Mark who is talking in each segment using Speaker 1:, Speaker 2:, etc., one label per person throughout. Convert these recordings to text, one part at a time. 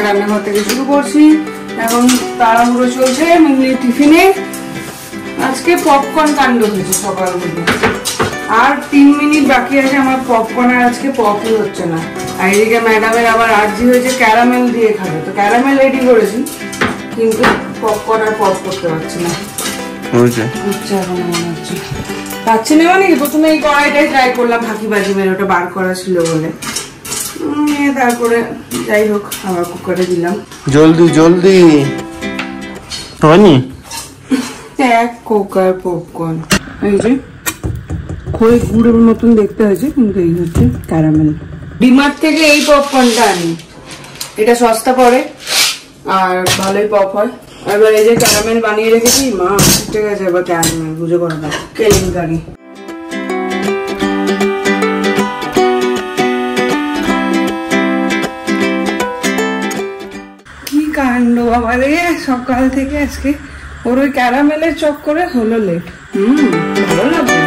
Speaker 1: রান্নাঘর থেকে শুরু করছি। এখন তাড়াহুড়ো চলছে মিংলির টিফিনে। আজকে পপকর্ন কাণ্ড হয়েছে সকালবেলা, আর 3 মিনিট বাকি আছে আমার পপকর্ন, আর আজকে পপই হচ্ছে না। আর এদিকে ম্যাডামের আবার আর্জি হয়েছে ক্যারামেল দিয়ে খাবে, তো ক্যারামেল রেডি করেছি কিন্তু পপকর্ন আর পপ করতে পারছি না। পাচ্ছি না মানে প্রথমে এই কড়াইটাই ট্রাই করলাম, ফাঁকিবাজি মেরে ওটা বার করা ছিল বলে, তারপরে যাই হোক আবার কুকারে দিলাম।
Speaker 2: জলদি জলদি হয়নি।
Speaker 1: এক কুকার পপকর্ন, এই যে খই গুড়ের মতন দেখতে হয়েছে, কিন্তু এই হচ্ছে ক্যারামেল। ডিমার্ট থেকে এই পপকর্নটা আনি, এটা সস্তা পড়ে আর ভালোই পপ হয়। এবার এই যে ক্যারামেল বানিয়ে রেখেছি, মা ঠিক আছে এবার ক্যারামেল বুঝে করে দাও কেলেঙ্কারি। কাণ্ড বাবা রে, সকাল থেকে আজকে ওর ওই ক্যারামেলের চক্করে হলো লেট। ভালো লাগবে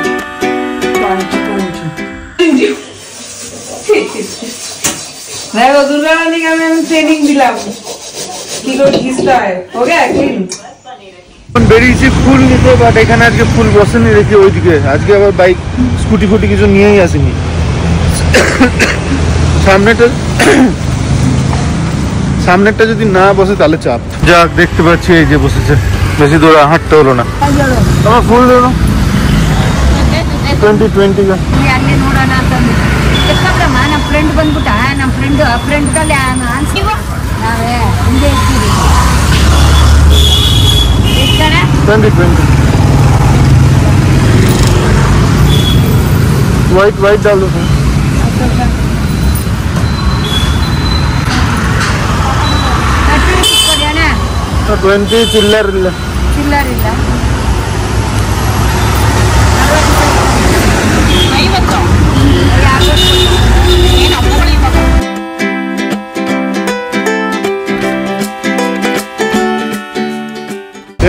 Speaker 1: দেখো দুর্গা রানীকে আমি ট্রেনিং দিলাম কি করে ঘিসতে হয়। ওকে
Speaker 2: বেরিয়েছি ফুল নিতে, বাট এখানে আজকে ফুল বসেনি, রেখে ওইদিকে আজকে আবার বাইক স্কুটি ফুটি কিছু নিয়েই আসেনি। সামনেরটা যদি না বসে তাহলে চাপ। যাক দেখতে পাচ্ছি এই যে বসেছে, বেশি দূর হাঁটতে হলো না। আমার ফুল দেবো 2020 का
Speaker 3: ನಮ್ಮ ಫ್ರೆಂಡ್ ಬಂದ್ಬಿಟ್ಟ, ನಮ್ಮ ಫ್ರೆಂಡ್ ಕಲ್ಲಿ
Speaker 2: वाइट वाइट डाल दो। 20 ಚಿಲ್ಲರ್ ಇಲ್ಲ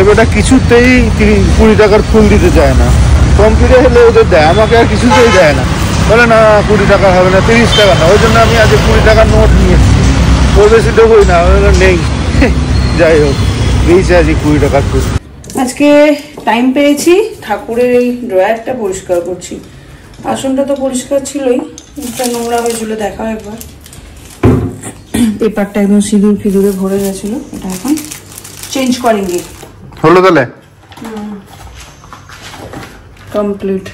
Speaker 2: বেটা কিছুতেই 20 টাকার ফুল দিতে চায় না। কম্পিউটার হলে ওদের দেয়, আমাকে আর কিছুতেই দেয় না, বলে না 20 টাকা হবে না, 30 টাকা না। ওই জন্য আমি আজ 20 টাকার নোট নিয়ে এসেছি, ওর বেশি দেবোই না, নেই। যাই হোক দিয়েছে আজ 20 টাকার ফুল।
Speaker 1: আজকে টাইম পেয়েছি, ঠাকুরের এই ড্রয়ারটা পরিষ্কার করছি। আসনটা তো পরিষ্কার ছিলই, এটা নোংরা হয়েছিল, দেখাও একবার। পেপারটা একদম সিঁদুর ফিদুরে ভরে গেছিল, এটা এখন চেঞ্জ করেंगे।
Speaker 2: হলো তাহলে
Speaker 1: কমপ্লিট।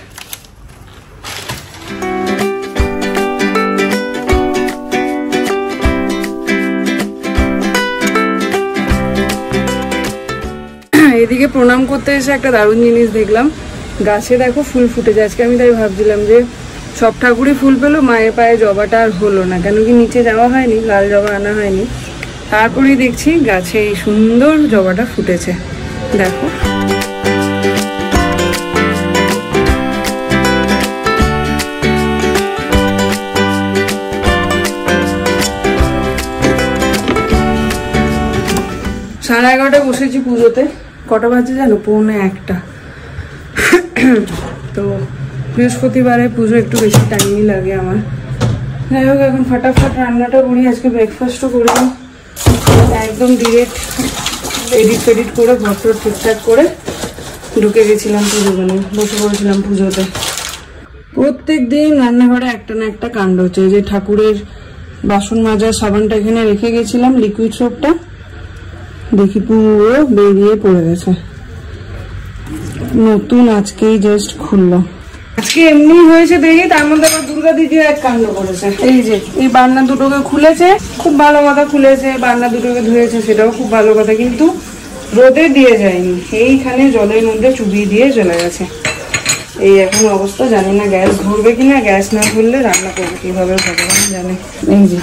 Speaker 1: এদিকে প্রণাম করতে এসে একটা দারুণ জিনিস দেখলাম, গাছে দেখো ফুল ফুটেছে। আজকে আমি তাই ভাবছিলাম যে সব ঠাকুরই ফুল পেলো, মায়ের পায়ে জবাটা আর হলো না, কেন কি নিচে যাওয়া হয়নি, লাল জবা আনা হয়নি। তারপরেই দেখছি গাছে এই সুন্দর জবাটা ফুটেছে, দেখো। সাড়ে 11টায় বসেছি পুজোতে, কটা বাজে জানো? 1:45। তো বৃহস্পতিবারে পুজো একটু বেশি টাইমই লাগে আমার। যাই হোক এখন ফটাফট রান্নাটা করি, আজকে ব্রেকফাস্টও করি একদম ডিরেক্ট এডিট ফেডিট করে ঘর ঠিকঠাক করে ঢুকে গেছিলাম পুজো, মানে বসে পড়েছিলাম পুজোতে। প্রত্যেক দিন রান্নাঘরে একটা না একটা কাণ্ড হচ্ছে। যে ঠাকুরের বাসন মাজার সাবানটা এখানে রেখে গেছিলাম, লিকুইড সোপটা, দেখি পুরো বেরিয়ে পড়ে গেছে, নতুন আজকেই জাস্ট খুললো। আজকে এমনি হয়েছে দেখি, তার মধ্যে আবার দুর্গা দিদিও এক কাণ্ড করেছে। এই যে এই বান্না দুটোকে খুলেছে, খুব ভালো কথা খুলেছে, বান্না দুটোকে ধুয়েছে, সেটাও খুব ভালো কথা, কিন্তু রোদে দিয়ে যায়নি, এইখানে জলের মধ্যে চুবিয়ে দিয়ে চলে গেছে। এই এখন অবস্থা, জানি না গ্যাস ধরবে কিনা, গ্যাস না ধরলে রান্না করবে কিভাবে ভগবান জানে। এই যে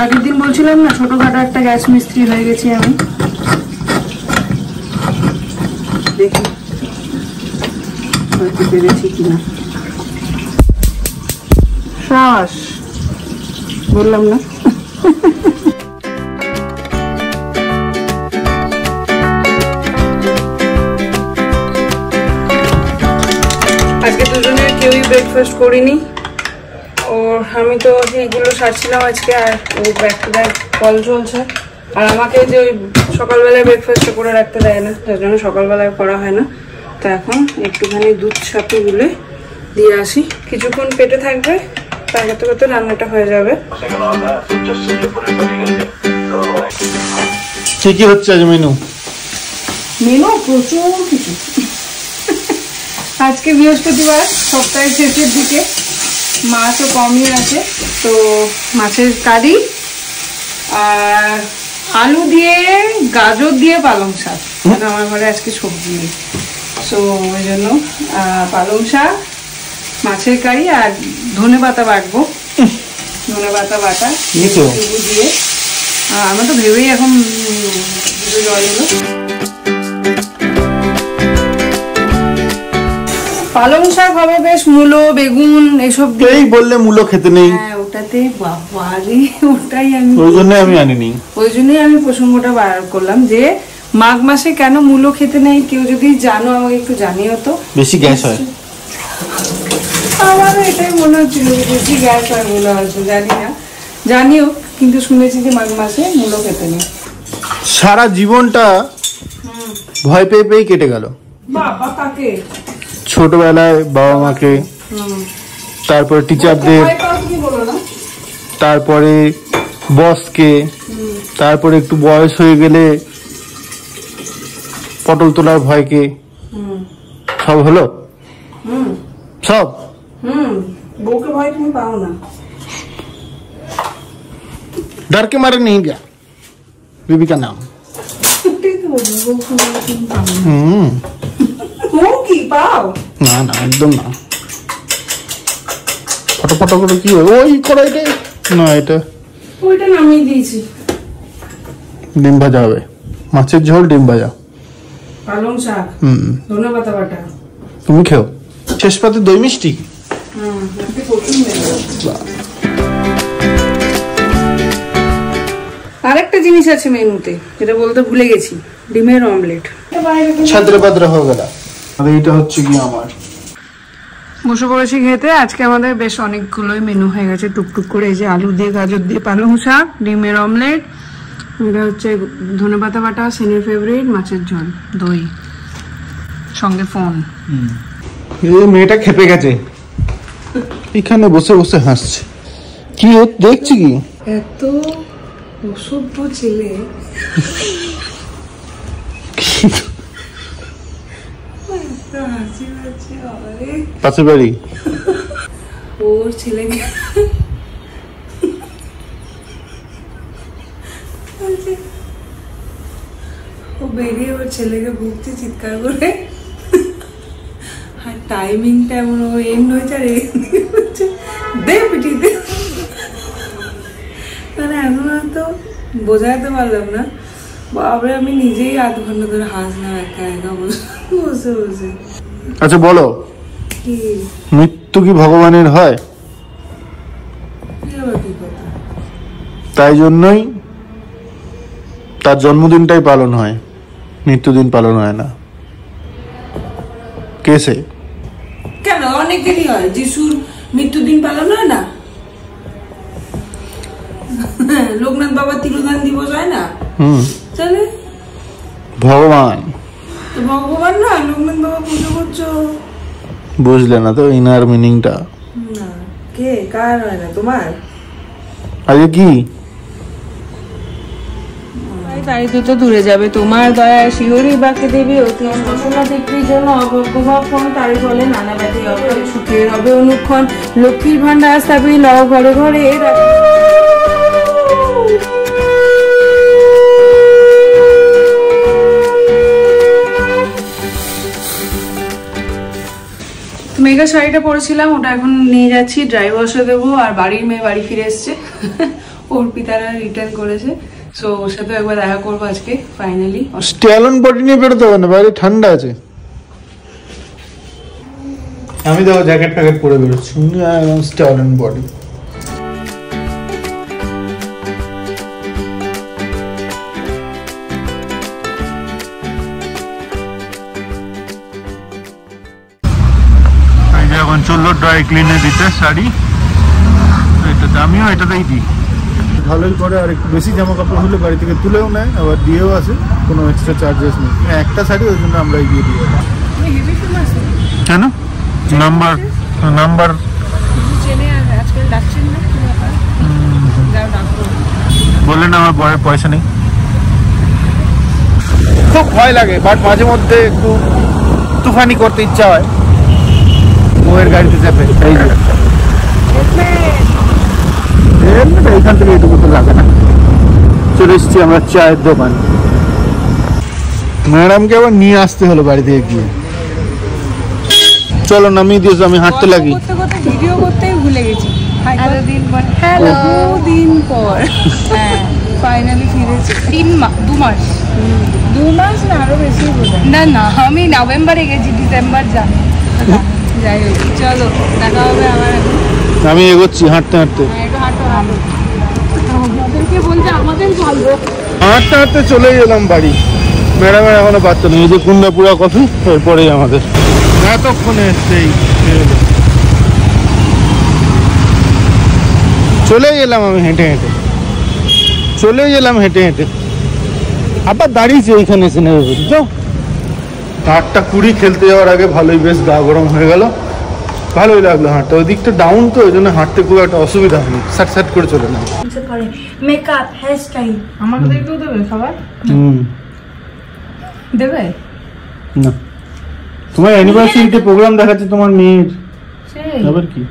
Speaker 1: আগের দিন বলছিলাম না ছোটখাটো একটা গ্যাস মিস্ত্রি হয়ে গেছি আমি। দেখি হয়তো পেরেছি কিনা। সাবাস, বললাম না। আজকে দুজনে কেউই ব্রেকফাস্ট করিনি। ওর আমি তো এইগুলো সারছিলাম আজকে, আর ও ব্যাক টু ব্যাক কল চলছে। আর আমাকে যে ওই সকালবেলায় ব্রেকফাস্টটা করে রাখতে দেয় না, যার জন্য সকালবেলায় করা হয় না। তো এখন একটুখানি দুধ সাথে গুলে দিয়ে আসি, কিছুক্ষণ পেটে থাকবে, তার করতে করতে রান্নাটা হয়ে যাবে।
Speaker 2: কি কি হচ্ছে আজ মেনু?
Speaker 1: মেনু প্রচুর কিছু। আজকে বৃহস্পতিবার, সপ্তাহের শেষের দিকে, মাছও কমই আছে, তো মাছের কারি আর আলু দিয়ে গাজর দিয়ে পালং শাক। আমার ঘরে আজকে সবজি নেই, সো ওই জন্য পালং শাক, মাছের কারি আর ধনেপাতা বাটবো। ধনেপাতা বাটা দিয়ে আমরা তো ভেবেই এখন জল এলো। পালং শাক হবে বেশ, মূলো বেগুন এসব
Speaker 2: এই বললে মূলো খেতে নেই।
Speaker 1: হ্যাঁ ওটাতে বাবারে, ওটাই আমি
Speaker 2: ওই জন্যই আমি আনিনি।
Speaker 1: ওই জন্যই আমি প্রসঙ্গটা বার করলাম যে মাঘ মাসে কেন মূলো খেতে নেই, কেউ যদি জানো আমাকে একটু জানিও তো।
Speaker 2: বেশি গ্যাস হয়।
Speaker 1: আমারও এটাই মনে হচ্ছিল বেশি গ্যাস হয় মূলো, হয়তো জানি না, জানিও, কিন্তু শুনেছি যে মাঘ মাসে মূলো খেতে নেই।
Speaker 2: সারা জীবনটা ভয় পেয়ে পেয়ে কেটে গেল।
Speaker 1: বাবা কাকে?
Speaker 2: ছোটবেলায় বাবা মাকে, তারপরে টিচারদের, তারপরে বসকে, তারপরে একটু বয়স হয়ে গেলে পটল তোলার ভয়কে, সব হলো সব।
Speaker 1: বউকে ভয় তুমি পাও না?
Speaker 2: डर के मारे नहीं गया बीबी का नाम।
Speaker 1: কি পাও
Speaker 2: না না একদম না। ফটো ফটো করে কি হয়? ওই কড়াইটা না, এটা
Speaker 1: ওইটা নামিয়ে দিয়েছি।
Speaker 2: ডিম ভাজা হবে, মাছের ঝোল ডিম ভাজা,
Speaker 1: পালং শাক, ধনেপাতা বাটা।
Speaker 2: তুমি খেও। শেষ পাতে দই মিষ্টি।
Speaker 1: আরেকটা জিনিস আছে মেনুতে, যেটা বলতে ভুলে গেছি, ডিমের অমলেট।
Speaker 2: ছাত্র পাত্র হয়ে গেল। আর এইটা হচ্ছে কি আমার
Speaker 1: বসে পড়েছি খেতে। আজকে আমাদের বেশ অনেকগুলোই মেনু হয়ে গেছে টুকটুক করে। এই যে আলু দিয়ে গাজর দিয়ে পালং শাক, ডিমের অমলেট, এটা হচ্ছে ধনেপাতা বাটা, সিনের ফেভারিট, মাছের ঝোল, দই, সঙ্গে ফোন।
Speaker 2: এই মেয়েটা খেপে গেছে, এখানে বসে বসে হাসছে। কি দেখছি কি
Speaker 1: এত অসভ্য ছেলে।
Speaker 2: পাশে বাড়ি
Speaker 1: ওর ছেলেকে ও বেরিয়ে ওর ছেলেকে ভুগছে চিৎকার করে, আর টাইমিংটা এমন ও এন্ড হয়েছে আর দে পিটি দে। মানে এখন তো বোঝাতে পারলাম না। বাবরে আমি নিজেই আধ ঘন্টা ধরে হাসলাম একা একা বসে বসে।
Speaker 2: আচ্ছা বলো,
Speaker 1: কি
Speaker 2: মৃত্যু কি ভগবানের হয়? তাই জন্যই তার জন্মদিনটাই পালন হয়, মৃত্যুদিন পালন হয় না। কেসে
Speaker 1: কেন অনেকেরই হয়, যিশুর মৃত্যুদিন পালন হয় না? লোকনাথ বাবার তিরোধান দিবস হয় না? তাহলে
Speaker 2: ভগবান
Speaker 1: তো ভগবান না, লোকনাথ বাবা পুজো করছো।
Speaker 2: বুঝলে না তো ইনার মিনিংটা।
Speaker 1: না কে কার হয় না তোমার?
Speaker 2: আরে কি
Speaker 1: তাই তো দূরে যাবে তোমার দয়া শিহরি বাকে দেবী অতি মশলা বিক্রির জন্য অভক্ষণ, তারই ফলে নানা ব্যাধি অভয় সুখের হবে অনুক্ষণ, লক্ষ্মীর ভান্ডার স্থাপি লও ঘরে ঘরে। মেঘা শাড়িটা পরেছিলাম, ওটা এখন নিয়ে যাচ্ছি, ড্রাই ওয়াশে দেবো। আর বাড়ির মেয়ে বাড়ি ফিরে এসছে, অর্পিতারা রিটার্ন করেছে, সো ওর সাথে একবার দেখা করবো আজকে ফাইনালি।
Speaker 2: স্ট্যালন বডি নিয়ে বেরোতে হবে না, বাইরে ঠান্ডা আছে। আমি দেখো জ্যাকেট প্যাকেট পরে বেরোচ্ছি, একদম স্টাইল বডি। এখন চললো ড্রাই ক্লিনে দিতে শাড়ি, এটাতে আমিও এটাতেই দিই। ভালোই করে, আর একটু বেশি জামা কাপড় হলে বাড়ি থেকে তুলেও নেয়, আবার দিয়েও আসে, কোনো এক্সট্রা চার্জেস নেই। একটা শাড়ি ওই জন্য আমরা এগিয়ে দিই। কেন নাম্বার নাম্বার বললেন আমার বয়ের পয়সা নেই। খুব ভয় লাগে, বাট মাঝে মধ্যে একটু তুফানি করতে ইচ্ছা হয় বউয়ের গাড়িতে চেপে। এইখান থেকে এইটুকু তো লাগে না। চলে এসেছি আমরা চায়ের দোকান। ম্যাডামকে আবার নিয়ে আসতে হলো বাড়ি থেকে গিয়ে। চলো নামিয়ে দিয়েছো, আমি হাঁটতে লাগি।
Speaker 1: ভিডিও করতেই ভুলে গেছি।
Speaker 3: দিন পর
Speaker 1: দিন পর ফাইনালি ফিরেছি।
Speaker 3: 2 মাস
Speaker 1: 2 মাস না আরো বেশি বোধহয়।
Speaker 3: না না, আমি নভেম্বরে গেছি, ডিসেম্বর যাই।
Speaker 1: যাই হোক, চলো দেখা হবে আবার।
Speaker 2: আমি এগোচ্ছি হাঁটতে হাঁটতে।
Speaker 1: একটু হাঁটো হাঁটো, আমাদেরকে বলছে আমাদের ভালো।
Speaker 2: হাঁটতে হাঁটতে চলে গেলাম বাড়ি। ম্যাডামের এখনো বাচ্চা নেই। এই যে কুন্দাপুরা কফি, এরপরেই আমাদের। এতক্ষণে সেই চলে গেলাম আমি হেঁটে হেঁটে, চলে গেলাম হেঁটে হেঁটে। আবার দাঁড়িয়েছি এইখানে এসে নেবে বুঝছো। 8:20 খেলতে যাওয়ার আগে ভালোই বেশ গা গরম হয়ে গেল, ভালোই লাগলো হাঁটতে। ওই দিকটা ডাউন তো, ওই জন্য হাঁটতে খুব একটা অসুবিধা হয়নি, সাট সাট করে চলে না।
Speaker 4: মেকআপ, হেয়ার স্টাইল
Speaker 1: আমাদেরকেও দেবে খাবার? দেবে
Speaker 2: না, তোমার অ্যানিভার্সারিতে প্রোগ্রাম দেখাচ্ছে তোমার মেয়ের, আবার কি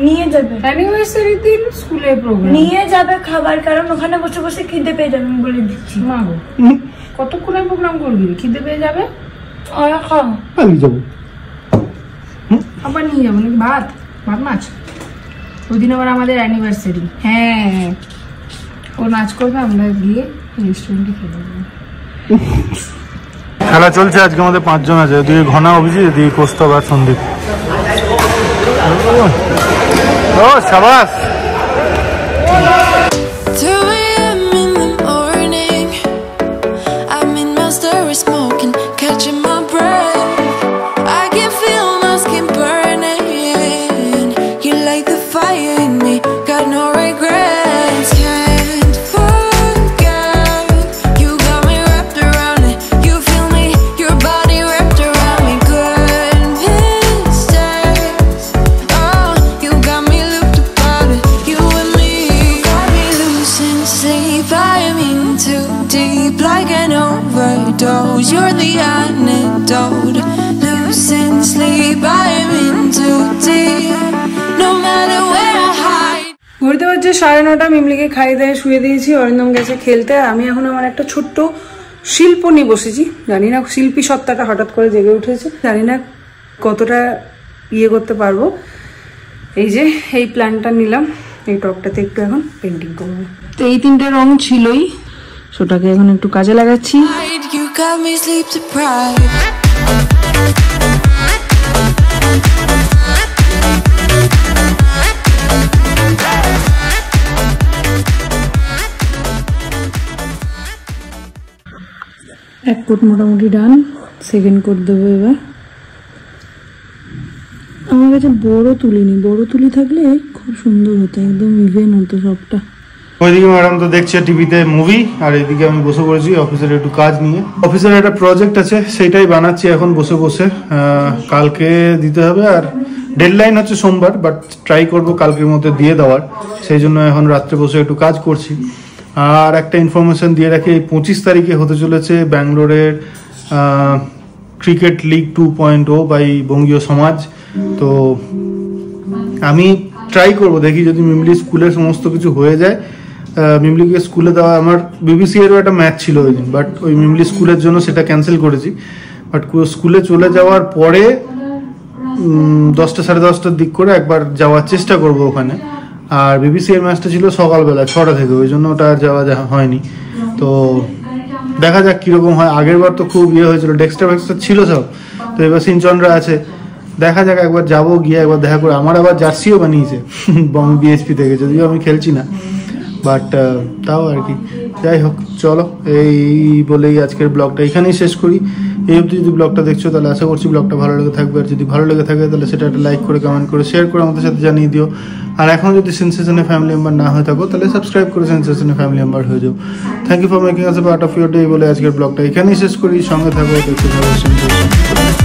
Speaker 4: নিয়ে যাবে?
Speaker 1: অ্যানিভার্সারি দিন স্কুলে প্রোগ্রাম
Speaker 4: নিয়ে যাবে খাবার, কারণ ওখানে বসে বসে খিদে পেয়ে যাবে, আমি বলে দিচ্ছি।
Speaker 1: মা গো, কতক্ষণে প্রোগ্রাম করবি? খিদে পেয়ে যাবে।
Speaker 2: আমি যাবো,
Speaker 1: আবার নিয়ে যাবো নাকি? ভাত ভাত মাছ? ওই দিন আবার আমাদের অ্যানিভার্সারি। হ্যাঁ, ও নাচ করবে, আমরা গিয়ে রেস্টুরেন্টে খেয়ে দেবো।
Speaker 2: খেলা চলছে আজকে, আমাদের 5 জন আছে। এদিকে ঘনা, অভিজিৎ, এদিকে কৌস্তব আর সন্দীপ। ও শাবাশ।
Speaker 5: 2 a.m. in the morning, I'm in my story smoking, catching my breath. I can feel my skin burning. You light the fire in me, got no regrets. Can't forget, you got me wrapped around it. You feel me, your body wrapped around me. Good mistakes, oh, you got me looped about it. You and me, you got me losing sleep. I am in too deep, like an overdose. You're the antidote. Losing sleep, I am in too deep. No matter where I hide.
Speaker 1: ঘুরতে হচ্ছে 9:30। মিমলিকে খাইয়ে দিয়ে শুয়ে দিয়েছি, অরিন্দম গেছে খেলতে। আর আমি এখন আমার একটা ছোট্ট শিল্প নিয়ে বসেছি। জানি না শিল্পী সত্তাটা হঠাৎ করে জেগে উঠেছে, জানি না কতটা ইয়ে করতে পারবো। এই যে এই প্ল্যানটা নিলাম, এই টপটাতে একটু এখন পেন্টিং করবো। তো এই 3টে রং ছিলই, সেটাকে এখন একটু কাজে লাগাচ্ছি।
Speaker 5: You got me sleep deprived.
Speaker 1: এক কোট মোটামুটি ডান, সেকেন্ড কোট দেবো এবার। আমার কাছে বড় তুলি নেই, বড় তুলি থাকলে খুব সুন্দর হতো, একদম ইভেন হতো সবটা।
Speaker 2: ওইদিকে ম্যাডাম তো দেখছে টিভিতে মুভি, আর এদিকে আমি বসে পড়েছি অফিসের একটু কাজ নিয়ে। অফিসের একটা প্রজেক্ট আছে, সেটাই বানাচ্ছি এখন বসে বসে। কালকে দিতে হবে, আর ডেডলাইন হচ্ছে সোমবার, বাট ট্রাই করব কালকের মধ্যে দিয়ে দেওয়ার। সেই জন্য এখন রাত্রে বসে একটু কাজ করছি। আর একটা ইনফরমেশন দিয়ে রাখি, এই 25 তারিখে হতে চলেছে ব্যাঙ্গালোরের ক্রিকেট লিগ 2.0 বাই বঙ্গীয় সমাজ। তো আমি ট্রাই করব, দেখি যদি মিমলি স্কুলে সমস্ত কিছু হয়ে যায়। মিমলিকে স্কুলে দেওয়া, আমার বিবিসি এরও একটা ম্যাচ ছিল ওই দিন, বাট ওই মিমলি স্কুলের জন্য সেটা ক্যান্সেল করেছি। বাট স্কুলে চলে যাওয়ার পরে 10টা সাড়ে 10টার দিক করে একবার যাওয়ার চেষ্টা করব ওখানে। আর বিবিসি এর ম্যাচটা ছিল সকালবেলা 6টা থেকে, ওই জন্য ওটা আর যাওয়া হয়নি। তো দেখা যাক কিরকম হয়। আগের বার তো খুব ইয়ে হয়েছিল, ডেক্সটা ফেক্সটা ছিল সব। তো এবার সিনচন্দ্রা আছে,
Speaker 6: দেখা যাক, একবার যাবো, গিয়ে একবার দেখা করে। আমার আবার জার্সিও বানিয়েছে বম্বে বিএসপি থেকে, যদিও আমি খেলছি না, বাট তাও আর কি। যাই হোক, চলো এই বলেই আজকের ব্লগটা এখানেই শেষ করি। এই অবধি যদি ব্লগটা দেখছো তাহলে আশা করছি ব্লগটা ভালো লেগে থাকবে। আর যদি ভালো লেগে থাকে তাহলে সেটা একটা লাইক করে, কমেন্ট করে, শেয়ার করে আমাদের সাথে জানিয়ে দিও। আর এখন যদি সেন্সেশনের ফ্যামিলি মেম্বার না হয়ে থাকো তাহলে সাবস্ক্রাইব করে সেন্সেশনের ফ্যামিলি মেম্বার হয়ে যাও। Thank you for making us a part of your day বলে আজকের ব্লগটা এখানেই শেষ করি। সঙ্গে থাকো, দেখতে থাকো।